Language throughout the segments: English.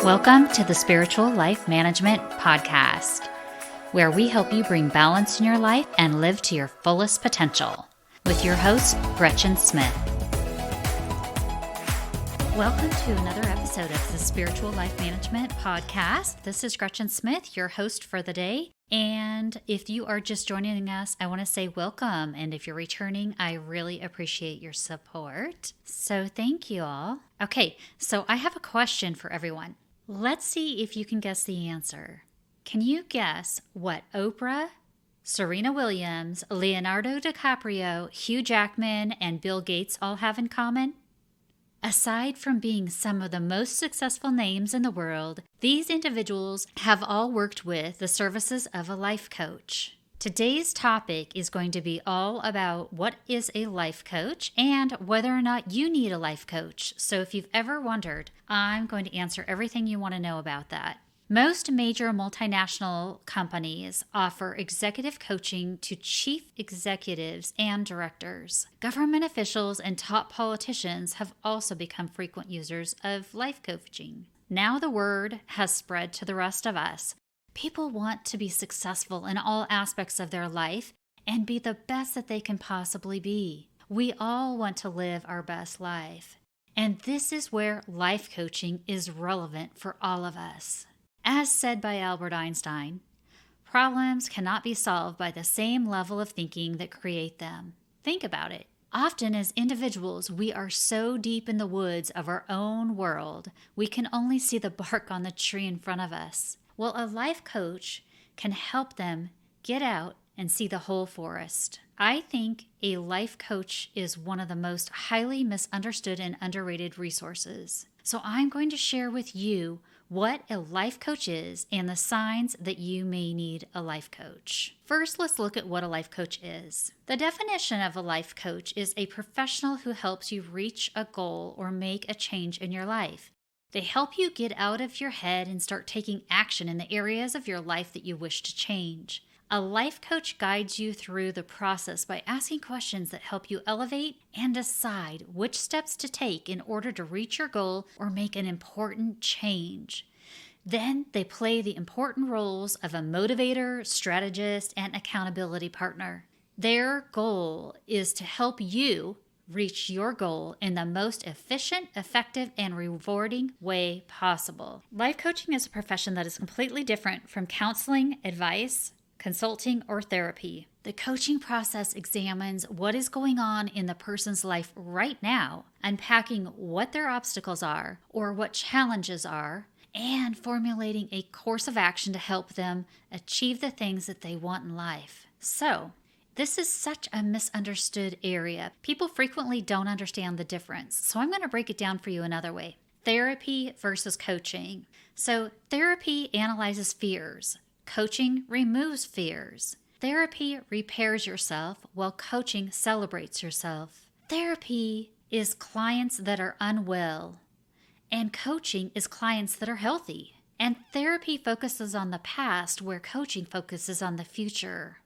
Welcome to the Spiritual Life Management Podcast, where we help you bring balance in your life and live to your fullest potential. With your host, Gretchen Smith. Welcome to another episode of the Spiritual Life Management Podcast. This is Gretchen Smith, your host for the day. And if you are just joining us, I want to say welcome. And if you're returning, I really appreciate your support. So thank you all. Okay, so I have a question for everyone. Let's see if you can guess the answer. Can you guess what Oprah, Serena Williams, Leonardo DiCaprio, Hugh Jackman, and Bill Gates all have in common? Aside from being some of the most successful names in the world, these individuals have all worked with the services of a life coach. Today's topic is going to be all about what is a life coach and whether or not you need a life coach. So if you've ever wondered, I'm going to answer everything you want to know about that. Most major multinational companies offer executive coaching to chief executives and directors. Government officials and top politicians have also become frequent users of life coaching. Now the word has spread to the rest of us. People want to be successful in all aspects of their life and be the best that they can possibly be. We all want to live our best life. And this is where life coaching is relevant for all of us. As said by Albert Einstein, problems cannot be solved by the same level of thinking that create them. Think about it. Often as individuals, we are so deep in the woods of our own world, we can only see the bark on the tree in front of us. Well, a life coach can help them get out and see the whole forest. I think a life coach is one of the most highly misunderstood and underrated resources. So I'm going to share with you what a life coach is and the signs that you may need a life coach. First, let's look at what a life coach is. The definition of a life coach is a professional who helps you reach a goal or make a change in your life. They help you get out of your head and start taking action in the areas of your life that you wish to change. A life coach guides you through the process by asking questions that help you elevate and decide which steps to take in order to reach your goal or make an important change. Then they play the important roles of a motivator, strategist, and accountability partner. Their goal is to help you reach your goal in the most efficient, effective, and rewarding way possible. Life coaching is a profession that is completely different from counseling, advice, consulting, or therapy. The coaching process examines what is going on in the person's life right now, unpacking what their obstacles are or what challenges are, and formulating a course of action to help them achieve the things that they want in life. So, this is such a misunderstood area. People frequently don't understand the difference. So I'm going to break it down for you another way. Therapy versus coaching. So therapy analyzes fears. Coaching removes fears. Therapy repairs yourself while coaching celebrates yourself. Therapy is clients that are unwell, and coaching is clients that are healthy. And therapy focuses on the past where coaching focuses on the future.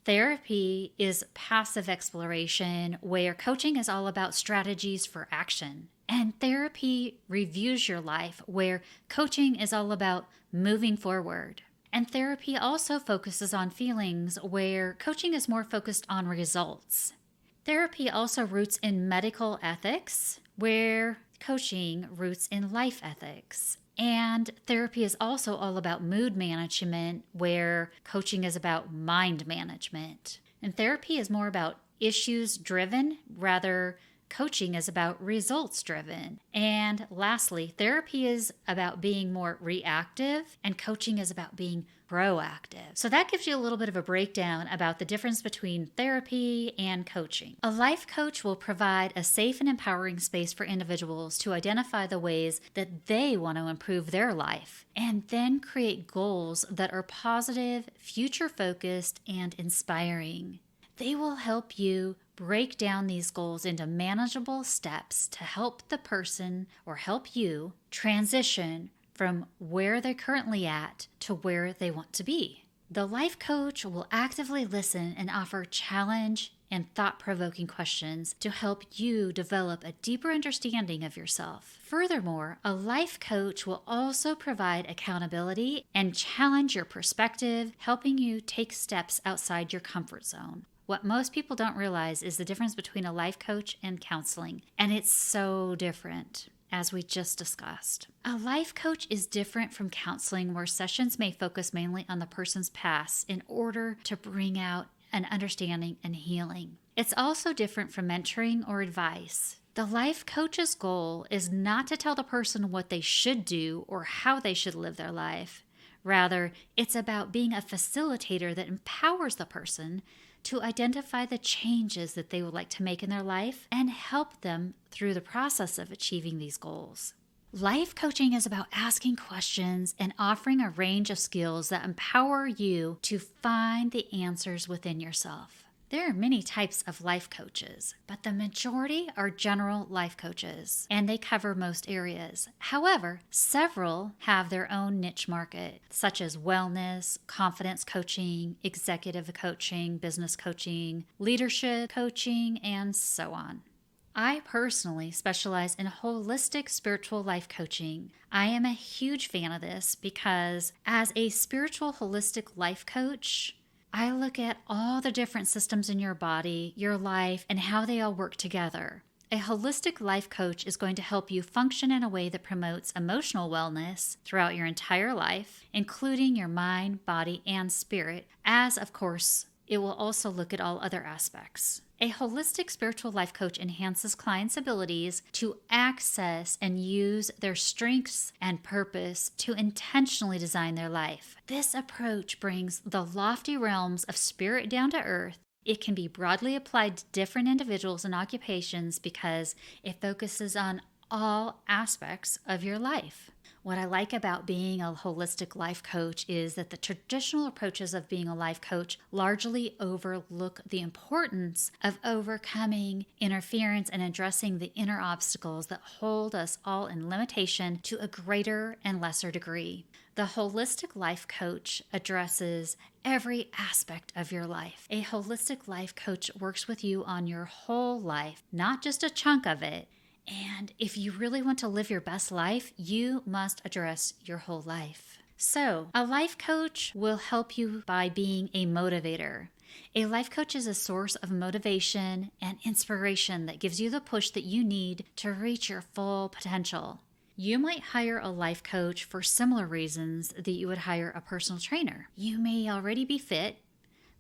Therapy is passive exploration, where coaching is all about strategies for action. And therapy reviews your life, where coaching is all about moving forward. And therapy also focuses on feelings, where coaching is more focused on results. Therapy also roots in medical ethics, where coaching roots in life ethics. And therapy is also all about mood management, where coaching is about mind management. And therapy is more about issues driven, rather coaching is about results driven. And lastly, therapy is about being more reactive and coaching is about being proactive. So that gives you a little bit of a breakdown about the difference between therapy and coaching. A life coach will provide a safe and empowering space for individuals to identify the ways that they want to improve their life and then create goals that are positive, future-focused, and inspiring. They will help you break down these goals into manageable steps to help the person or help you transition from where they're currently at to where they want to be. The life coach will actively listen and offer challenge, and thought-provoking questions to help you develop a deeper understanding of yourself. Furthermore, a life coach will also provide accountability and challenge your perspective, helping you take steps outside your comfort zone. What most people don't realize is the difference between a life coach and counseling, and it's so different, as we just discussed. A life coach is different from counseling, where sessions may focus mainly on the person's past in order to bring out an understanding and healing. It's also different from mentoring or advice. The life coach's goal is not to tell the person what they should do or how they should live their life. Rather, it's about being a facilitator that empowers the person to identify the changes that they would like to make in their life and help them through the process of achieving these goals. Life coaching is about asking questions and offering a range of skills that empower you to find the answers within yourself. There are many types of life coaches, but the majority are general life coaches, and they cover most areas. However, several have their own niche market, such as wellness, confidence coaching, executive coaching, business coaching, leadership coaching, and so on. I personally specialize in holistic spiritual life coaching. I am a huge fan of this because as a spiritual holistic life coach, I look at all the different systems in your body, your life, and how they all work together. A holistic life coach is going to help you function in a way that promotes emotional wellness throughout your entire life, including your mind, body, and spirit, as, of course, it will also look at all other aspects. A holistic spiritual life coach enhances clients' abilities to access and use their strengths and purpose to intentionally design their life. This approach brings the lofty realms of spirit down to earth. It can be broadly applied to different individuals and occupations because it focuses on all aspects of your life. What I like about being a holistic life coach is that the traditional approaches of being a life coach largely overlook the importance of overcoming interference and addressing the inner obstacles that hold us all in limitation to a greater and lesser degree. The holistic life coach addresses every aspect of your life. A holistic life coach works with you on your whole life, not just a chunk of it. And if you really want to live your best life, you must address your whole life. So, a life coach will help you by being a motivator. A life coach is a source of motivation and inspiration that gives you the push that you need to reach your full potential. You might hire a life coach for similar reasons that you would hire a personal trainer. You may already be fit,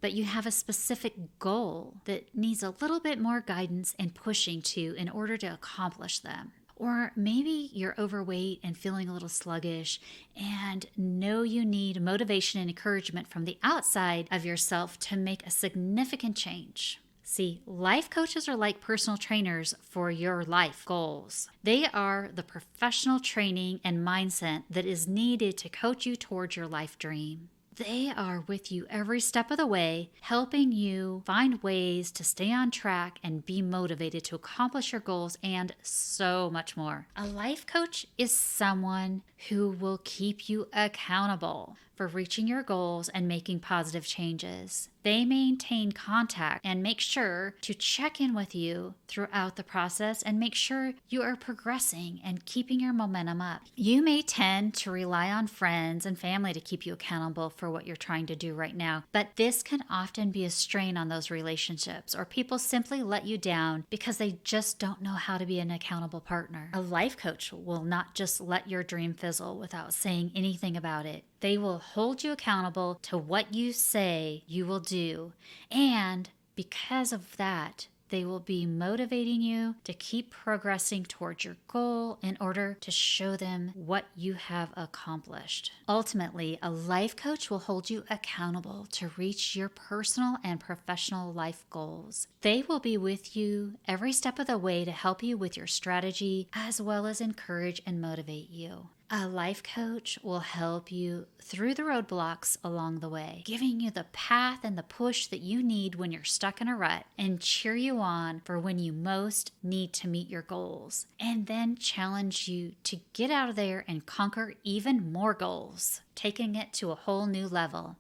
but you have a specific goal that needs a little bit more guidance and pushing to in order to accomplish them. Or maybe you're overweight and feeling a little sluggish and know you need motivation and encouragement from the outside of yourself to make a significant change. See, life coaches are like personal trainers for your life goals. They are the professional training and mindset that is needed to coach you towards your life dream. They are with you every step of the way, helping you find ways to stay on track and be motivated to accomplish your goals and so much more. A life coach is someone who will keep you accountable for reaching your goals and making positive changes. They maintain contact and make sure to check in with you throughout the process and make sure you are progressing and keeping your momentum up. You may tend to rely on friends and family to keep you accountable for what you're trying to do right now, but this can often be a strain on those relationships, or people simply let you down because they just don't know how to be an accountable partner. A life coach will not just let your dream fizzle without saying anything about it. They will hold you accountable to what you say you will do, and because of that, they will be motivating you to keep progressing towards your goal in order to show them what you have accomplished. Ultimately, a life coach will hold you accountable to reach your personal and professional life goals. They will be with you every step of the way to help you with your strategy, as well as encourage and motivate you. A life coach will help you through the roadblocks along the way, giving you the path and the push that you need when you're stuck in a rut, and cheer you on for when you most need to meet your goals, and then challenge you to get out of there and conquer even more goals, taking it to a whole new level.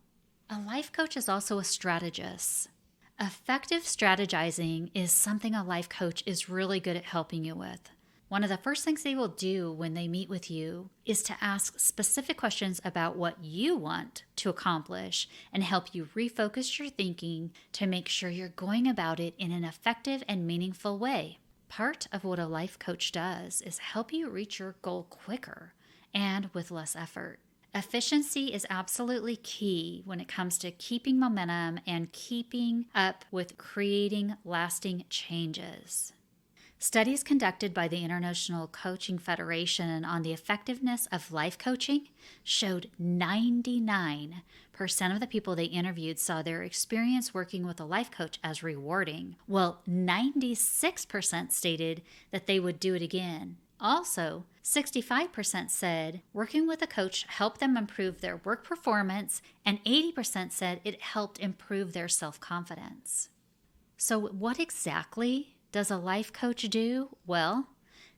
A life coach is also a strategist. Effective strategizing is something a life coach is really good at helping you with. One of the first things they will do when they meet with you is to ask specific questions about what you want to accomplish and help you refocus your thinking to make sure you're going about it in an effective and meaningful way. Part of what a life coach does is help you reach your goal quicker and with less effort. Efficiency is absolutely key when it comes to keeping momentum and keeping up with creating lasting changes. Studies conducted by the International Coaching Federation on the effectiveness of life coaching showed 99% of the people they interviewed saw their experience working with a life coach as rewarding, while 96% stated that they would do it again. Also, 65% said working with a coach helped them improve their work performance, and 80% said it helped improve their self-confidence. So what exactly does a life coach do? Well,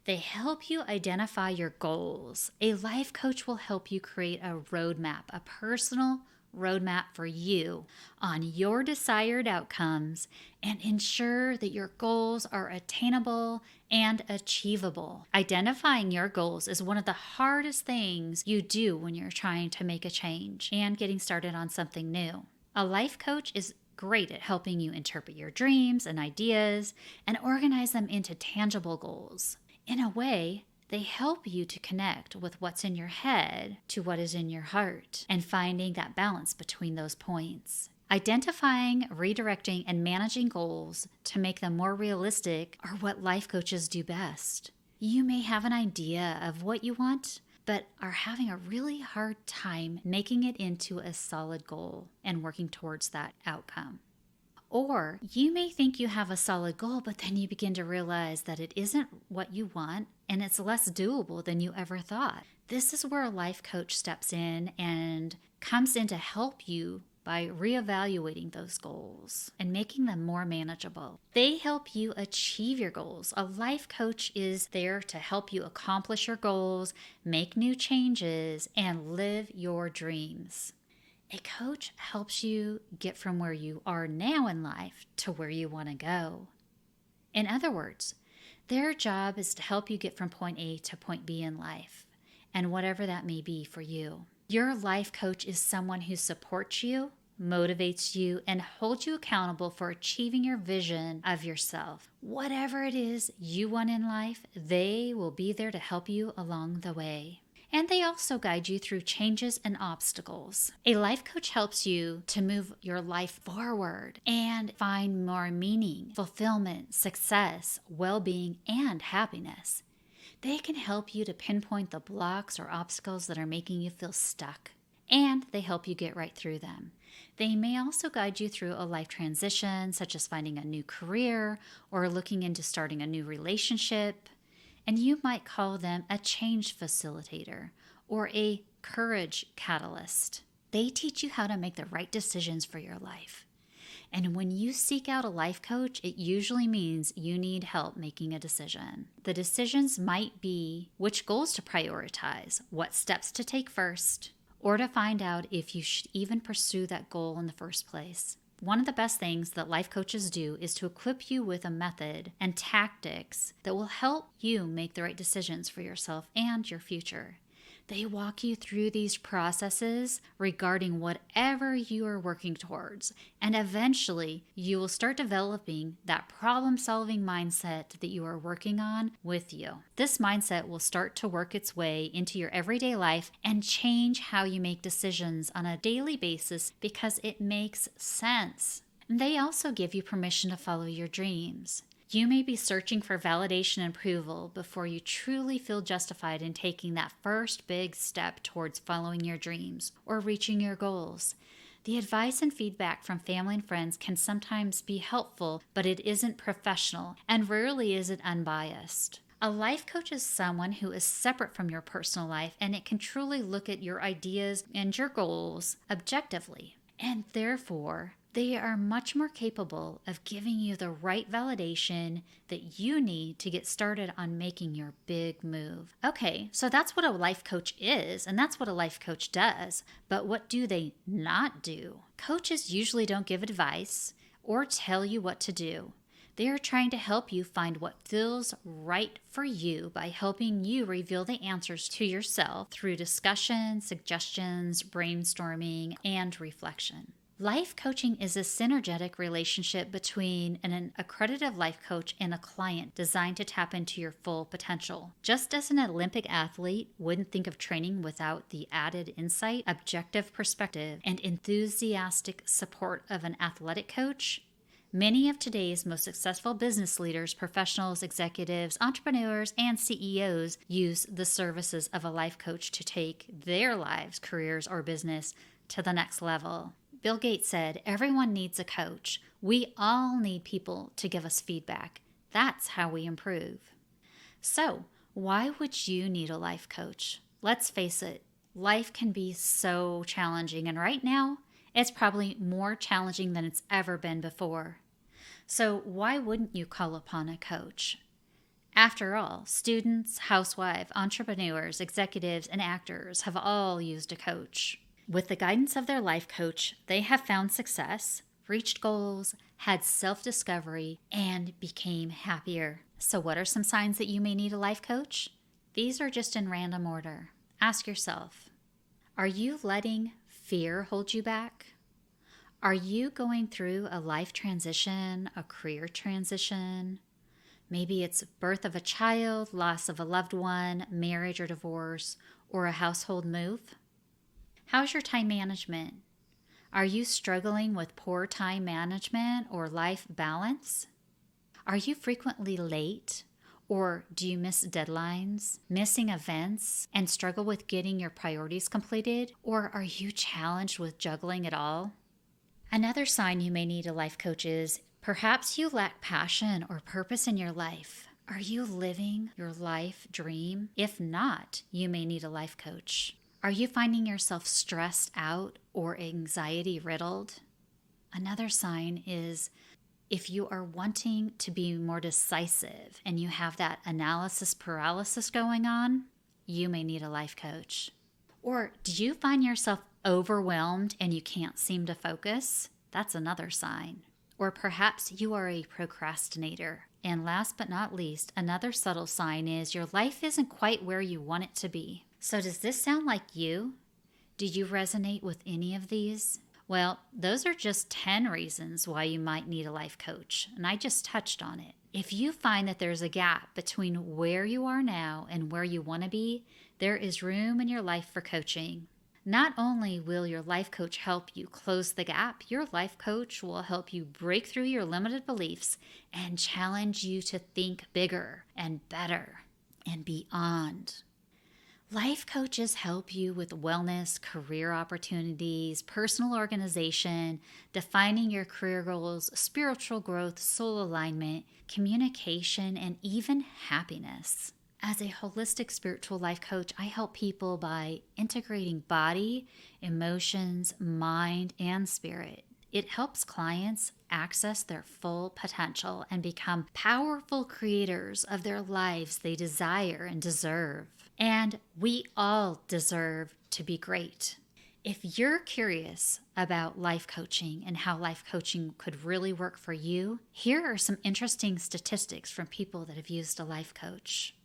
they help you identify your goals. A life coach will help you create a roadmap, a personal roadmap for you on your desired outcomes and ensure that your goals are attainable and achievable. Identifying your goals is one of the hardest things you do when you're trying to make a change and getting started on something new. A life coach is great at helping you interpret your dreams and ideas and organize them into tangible goals. In a way, they help you to connect with what's in your head to what is in your heart and finding that balance between those points. Identifying, redirecting, and managing goals to make them more realistic are what life coaches do best. You may have an idea of what you want, but are having a really hard time making it into a solid goal and working towards that outcome. Or you may think you have a solid goal, but then you begin to realize that it isn't what you want and it's less doable than you ever thought. This is where a life coach steps in and comes in to help you by reevaluating those goals and making them more manageable. They help you achieve your goals. A life coach is there to help you accomplish your goals, make new changes, and live your dreams. A coach helps you get from where you are now in life to where you want to go. In other words, their job is to help you get from point A to point B in life, and whatever that may be for you. Your life coach is someone who supports you, motivates you, and holds you accountable for achieving your vision of yourself. Whatever it is you want in life, they will be there to help you along the way. And they also guide you through changes and obstacles. A life coach helps you to move your life forward and find more meaning, fulfillment, success, well-being, and happiness. They can help you to pinpoint the blocks or obstacles that are making you feel stuck, and they help you get right through them. They may also guide you through a life transition, such as finding a new career or looking into starting a new relationship. And you might call them a change facilitator or a courage catalyst. They teach you how to make the right decisions for your life. And when you seek out a life coach, it usually means you need help making a decision. The decisions might be which goals to prioritize, what steps to take first, or to find out if you should even pursue that goal in the first place. One of the best things that life coaches do is to equip you with a method and tactics that will help you make the right decisions for yourself and your future. They walk you through these processes regarding whatever you are working towards, and eventually you will start developing that problem-solving mindset that you are working on with you. This mindset will start to work its way into your everyday life and change how you make decisions on a daily basis because it makes sense. They also give you permission to follow your dreams. You may be searching for validation and approval before you truly feel justified in taking that first big step towards following your dreams or reaching your goals. The advice and feedback from family and friends can sometimes be helpful, but it isn't professional and rarely is it unbiased. A life coach is someone who is separate from your personal life, and it can truly look at your ideas and your goals objectively. And therefore, they are much more capable of giving you the right validation that you need to get started on making your big move. Okay, so that's what a life coach is, and that's what a life coach does. But what do they not do? Coaches usually don't give advice or tell you what to do. They are trying to help you find what feels right for you by helping you reveal the answers to yourself through discussion, suggestions, brainstorming, and reflection. Life coaching is a synergetic relationship between an accredited life coach and a client designed to tap into your full potential. Just as an Olympic athlete wouldn't think of training without the added insight, objective perspective, and enthusiastic support of an athletic coach, many of today's most successful business leaders, professionals, executives, entrepreneurs, and CEOs use the services of a life coach to take their lives, careers, or business to the next level. Bill Gates said, "Everyone needs a coach. We all need people to give us feedback. That's how we improve." So, why would you need a life coach? Let's face it, life can be so challenging, and right now, it's probably more challenging than it's ever been before. So why wouldn't you call upon a coach? After all, students, housewives, entrepreneurs, executives, and actors have all used a coach. With the guidance of their life coach, they have found success, reached goals, had self-discovery, and became happier. So what are some signs that you may need a life coach? These are just in random order. Ask yourself, are you letting fear hold you back? Are you going through a life transition, a career transition? Maybe it's birth of a child, loss of a loved one, marriage or divorce, or a household move. How's your time management? Are you struggling with poor time management or life balance? Are you frequently late? Or do you miss deadlines, missing events, and struggle with getting your priorities completed? Or are you challenged with juggling it all? Another sign you may need a life coach is perhaps you lack passion or purpose in your life. Are you living your life dream? If not, you may need a life coach. Are you finding yourself stressed out or anxiety riddled? Another sign is if you are wanting to be more decisive and you have that analysis paralysis going on, you may need a life coach. Or do you find yourself overwhelmed and you can't seem to focus? That's another sign. Or perhaps you are a procrastinator. And last but not least, another subtle sign is your life isn't quite where you want it to be. So does this sound like you? Do you resonate with any of these? Well, those are just 10 reasons why you might need a life coach, and I just touched on it. If you find that there's a gap between where you are now and where you want to be, there is room in your life for coaching. Not only will your life coach help you close the gap, your life coach will help you break through your limited beliefs and challenge you to think bigger and better and beyond. Life coaches help you with wellness, career opportunities, personal organization, defining your career goals, spiritual growth, soul alignment, communication, and even happiness. As a holistic spiritual life coach, I help people by integrating body, emotions, mind, and spirit. It helps clients access their full potential and become powerful creators of their lives they desire and deserve. And we all deserve to be great. If you're curious about life coaching and how life coaching could really work for you, here are some interesting statistics from people that have used a life coach.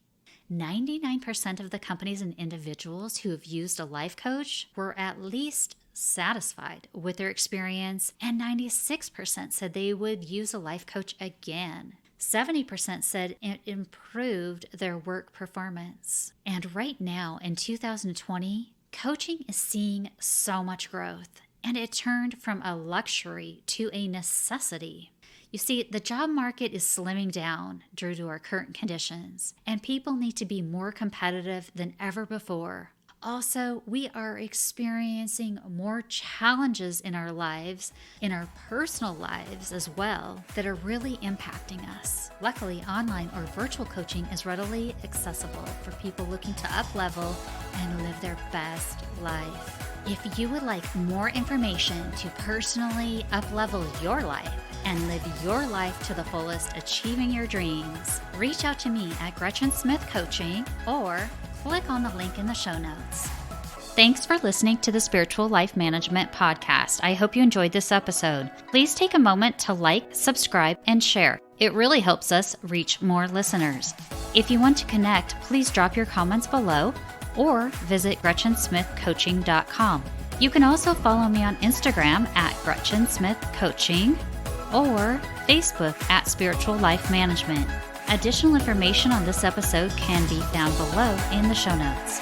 99% of the companies and individuals who have used a life coach were at least satisfied with their experience, and 96% said they would use a life coach again. 70% said it improved their work performance. And right now, in 2020, coaching is seeing so much growth, and it turned from a luxury to a necessity. You see, the job market is slimming down due to our current conditions, and people need to be more competitive than ever before. Also, we are experiencing more challenges in our lives, in our personal lives as well, that are really impacting us. Luckily, online or virtual coaching is readily accessible for people looking to up-level and live their best life. If you would like more information to personally up-level your life and live your life to the fullest, achieving your dreams, reach out to me at Gretchen Smith Coaching or click on the link in the show notes. Thanks for listening to the Spiritual Life Management Podcast. I hope you enjoyed this episode. Please take a moment to like, subscribe, and share. It really helps us reach more listeners. If you want to connect, please drop your comments below or visit GretchenSmithCoaching.com. You can also follow me on Instagram at Gretchen Smith Coaching or Facebook at Spiritual Life Management. Additional information on this episode can be found below in the show notes.